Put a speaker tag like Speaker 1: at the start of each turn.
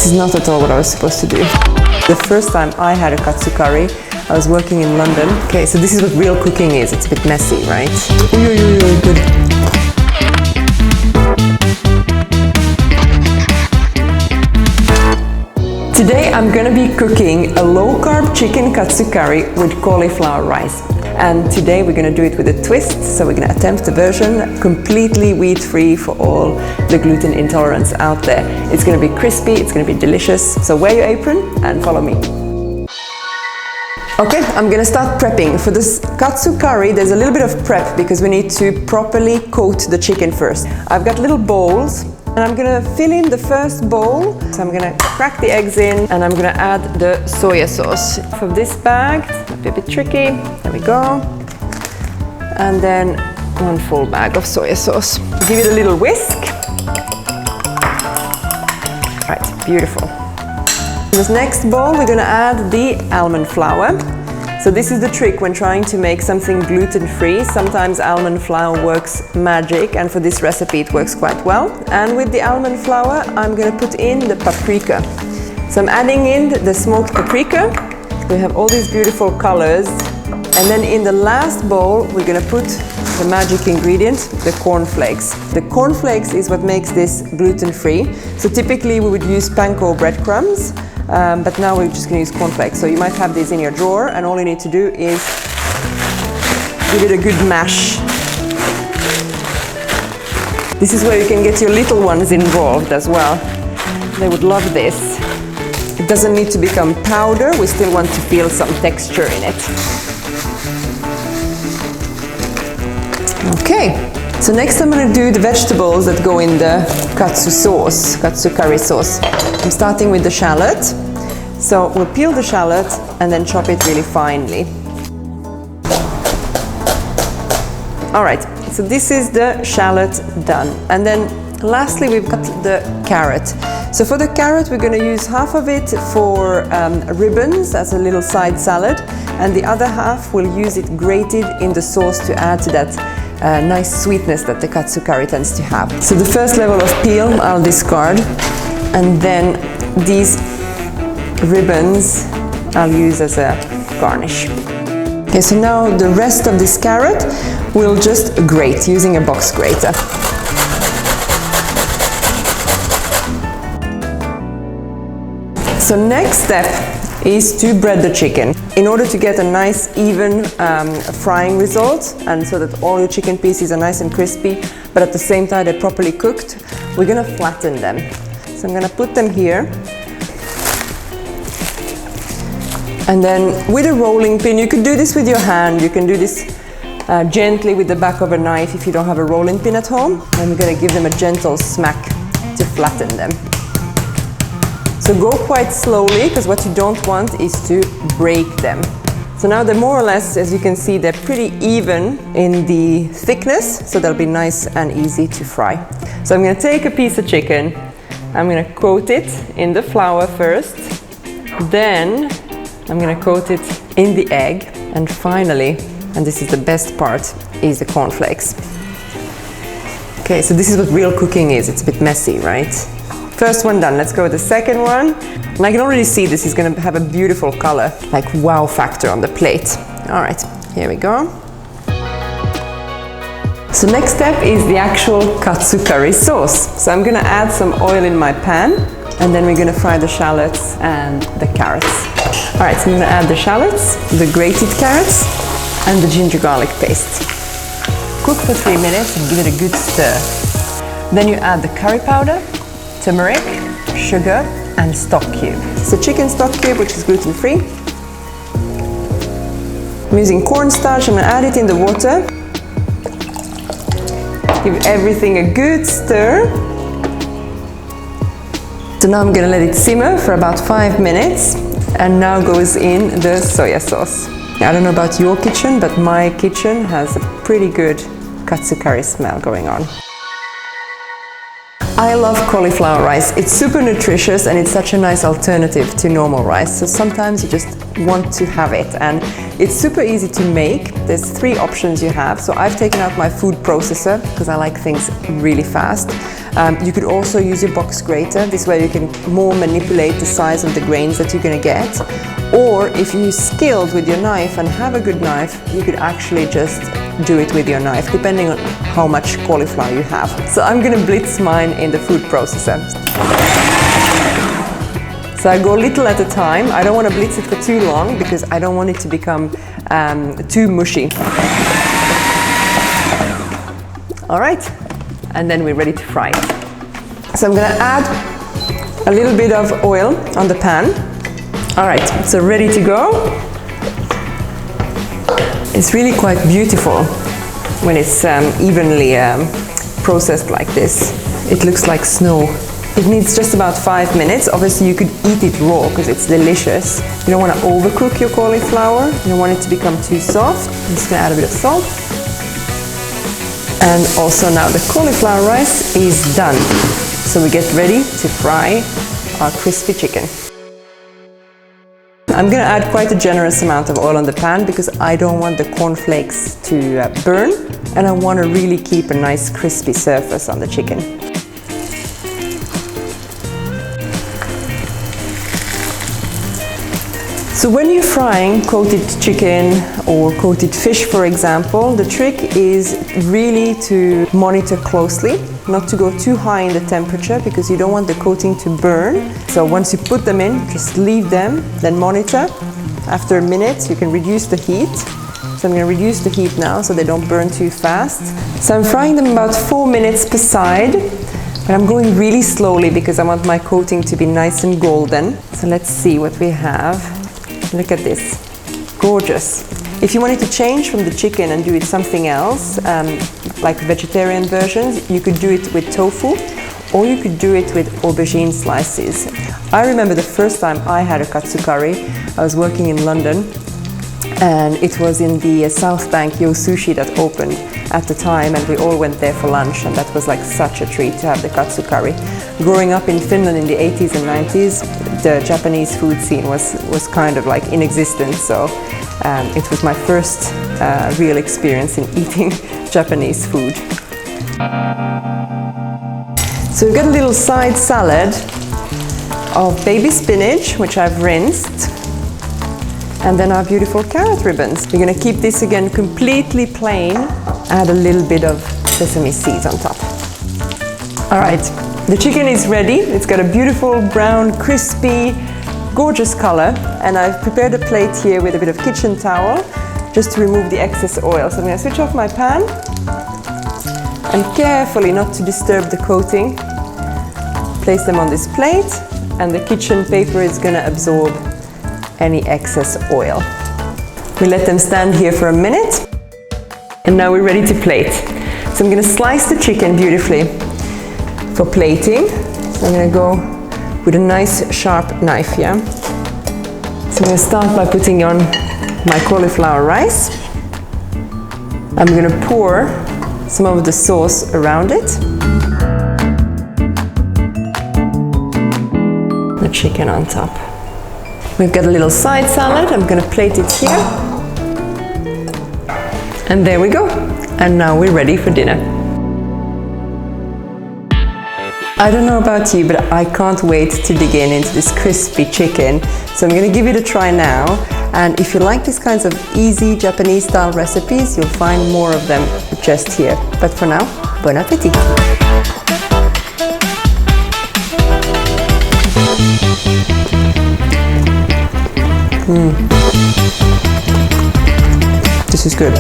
Speaker 1: This is not at all what I was supposed to do. The first time I had a katsu curry, I was working in London. Okay, so this is what real cooking is. It's a bit messy, right? Good. Today I'm gonna be cooking a low-carb chicken katsu curry with cauliflower rice. And today we're gonna do it with a twist, so we're gonna attempt a version completely wheat-free for all the gluten intolerance out there. It's gonna be crispy, it's gonna be delicious, so wear your apron and follow me. Okay, I'm gonna start prepping. For this katsu curry, there's a little bit of prep because we need to properly coat the chicken first. I've got little bowls, and I'm gonna fill in the first bowl. So I'm gonna crack the eggs in, and I'm gonna add the soya sauce. For this bag, it's might be a bit tricky. There we go. And then 1 full bag of soya sauce. Give it a little whisk. Right, beautiful. In this next bowl, we're gonna add the almond flour. So this is the trick when trying to make something gluten-free. Sometimes almond flour works magic, and for this recipe it works quite well. And with the almond flour, I'm gonna put in the paprika. So I'm adding in the smoked paprika. We have all these beautiful colors. And then in the last bowl, we're gonna put the magic ingredient, the cornflakes. The cornflakes is what makes this gluten-free. So typically we would use panko breadcrumbs, but now we're just going to use cornflakes. So you might have these in your drawer, and all you need to do is give it a good mash. This is where you can get your little ones involved as well. They would love this. It doesn't need to become powder, we still want to feel some texture in it. Okay, so next I'm going to do the vegetables that go in the katsu sauce, katsu curry sauce. I'm starting with the shallot. So we'll peel the shallot and then chop it really finely. All right, so this is the shallot done. And then lastly, we've got the carrot. So for the carrot, we're going to use half of it for ribbons as a little side salad, and the other half we'll use it grated in the sauce to add to that nice sweetness that the katsu curry tends to have. So the first level of peel I'll discard, and then these ribbons I'll use as a garnish. Okay, so now the rest of this carrot we'll just grate using a box grater. So next step is to bread the chicken. In order to get a nice even frying result, and so that all your chicken pieces are nice and crispy, but at the same time they're properly cooked, we're gonna flatten them. So I'm gonna put them here. And then with a rolling pin, you could do this with your hand, you can do this gently with the back of a knife if you don't have a rolling pin at home. And we're gonna give them a gentle smack to flatten them. So go quite slowly, because what you don't want is to break them. So now they're more or less, as you can see, they're pretty even in the thickness, so they'll be nice and easy to fry. So I'm gonna take a piece of chicken, I'm gonna coat it in the flour first, then I'm gonna coat it in the egg, and finally, and this is the best part, is the cornflakes. Okay, so this is what real cooking is. It's a bit messy, right? First one done, let's go with the second one. And I can already see this is gonna have a beautiful color, like wow factor on the plate. All right, here we go. So next step is the actual katsu curry sauce. So I'm gonna add some oil in my pan, and then we're gonna fry the shallots and the carrots. All right, so I'm gonna add the shallots, the grated carrots, and the ginger garlic paste. Cook for 3 minutes and give it a good stir. Then you add the curry powder, turmeric, sugar, and stock cube. So chicken stock cube, which is gluten-free. I'm using cornstarch, I'm gonna add it in the water. Give everything a good stir. So now I'm gonna let it simmer for about 5 minutes, and now goes in the soya sauce. I don't know about your kitchen, but my kitchen has a pretty good katsu curry smell going on. I love cauliflower rice. It's super nutritious and it's such a nice alternative to normal rice. So sometimes you just want to have it, and It's super easy to make. There's 3 options you have. So I've taken out my food processor because I like things really fast. You could also use your box grater. This way you can more manipulate the size of the grains that you're going to get. Or if you're skilled with your knife and have a good knife, you could actually just do it with your knife, depending on how much cauliflower you have. So I'm going to blitz mine in the food processor. So I go little at a time. I don't want to blitz it for too long because I don't want it to become too mushy. All right, and then we're ready to fry it. So I'm going to add a little bit of oil on the pan. All right, so ready to go. It's really quite beautiful when it's evenly processed like this. It looks like snow. It needs just about 5 minutes. Obviously you could eat it raw because it's delicious. You don't want to overcook your cauliflower. You don't want it to become too soft. I'm just going to add a bit of salt. And also now the cauliflower rice is done. So we get ready to fry our crispy chicken. I'm going to add quite a generous amount of oil on the pan because I don't want the cornflakes to burn, and I want to really keep a nice crispy surface on the chicken. So when you're frying coated chicken or coated fish, for example, the trick is really to monitor closely, not to go too high in the temperature because you don't want the coating to burn. So once you put them in, just leave them, then monitor. After a minute, you can reduce the heat. So I'm going to reduce the heat now so they don't burn too fast. So I'm frying them about 4 minutes per side, but I'm going really slowly because I want my coating to be nice and golden. So let's see what we have. Look at this, gorgeous. If you wanted to change from the chicken and do it something else, like vegetarian versions, you could do it with tofu, or you could do it with aubergine slices. I remember the first time I had a katsu curry, I was working in London, and it was in the South Bank Yo Sushi that opened at the time, and we all went there for lunch, and that was like such a treat to have the katsu curry. Growing up in Finland in the 80s and 90s, the Japanese food scene was kind of like in existence, so it was my first real experience in eating Japanese food. So we've got a little side salad of baby spinach, which I've rinsed, and then our beautiful carrot ribbons. We're going to keep this again completely plain, add a little bit of sesame seeds on top. All right, the chicken is ready. It's got a beautiful brown, crispy, gorgeous color, and I've prepared a plate here with a bit of kitchen towel just to remove the excess oil. So I'm going to switch off my pan and carefully, not to disturb the coating, place them on this plate, and the kitchen paper is going to absorb any excess oil. We let them stand here for a minute, and now we're ready to plate. So I'm going to slice the chicken beautifully for plating. So I'm going to go with a nice sharp knife here. So I'm going to start by putting on my cauliflower rice. I'm going to pour some of the sauce around it. The chicken on top. We've got a little side salad. I'm going to plate it here. And there we go. And now we're ready for dinner. I don't know about you, but I can't wait to dig into this crispy chicken. So I'm going to give it a try now. And if you like these kinds of easy Japanese style recipes, you'll find more of them just here. But for now, bon appétit! This is good.